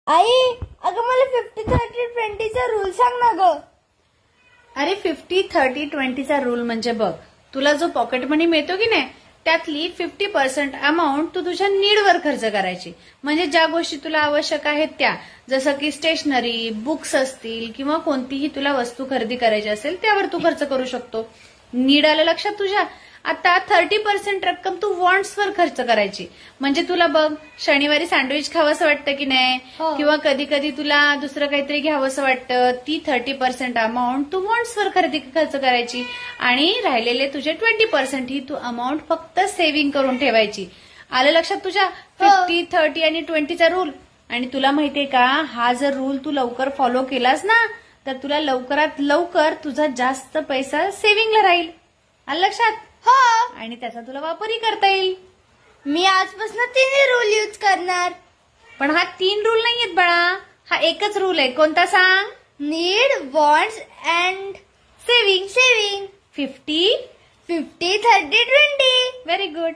आई, अगं मला 50-30-20 चा रूल सांग ना ग. अरे 50-30-20 रूल म्हणजे बघ, तुला जो पॉकेट मनी मिळतो की नाही त्यातली 50% अमाऊंट तू तुझ्या नीडवर खर्च करायची. म्हणजे ज्या गोष्टी तुला आवश्यक आहेत त्या, जसं की स्टेशनरी, बुक्स असतील किंवा कोणतीही तुला वस्तू खरेदी करायची असेल त्यावर तू खर्च करू शकतो. नीड आलं लक्षात तुझ्या. आता 30% रक्कम तू वॉन्ट्सवर खर्च करायची. म्हणजे तुला बघ, शनिवारी सँडविच खावंसं वाटतं की नाही, किंवा कधी कधी तुला दुसरं काहीतरी घ्यावंसं वाटतं, ती 30% अमाऊंट तू वॉन्ट्सवर खर्च करायची. आणि राहिलेले तुझे 20% ही तू अमाऊंट फक्त सेव्हिंग करून ठेवायची. आलं लक्षात तुझ्या 50-30 आणि 20चा रूल. आणि तुला माहितीये का, हा जर रूल तू लवकर फॉलो केलास ना तर तुला लवकरात लवकर तुझा जास्त पैसा सेव्हिंगला राहील. आलं लक्षात. हो, आणि त्याचा तुला वापरही करता येईल. मी आजपासून 3 रूल यूज करणार. पण हा 3 रूल नाहीयेत बाळा, हा एकच रूल आहे. कोणता सांग? Need, wants and saving. 50, 50, 30, 20. Very good.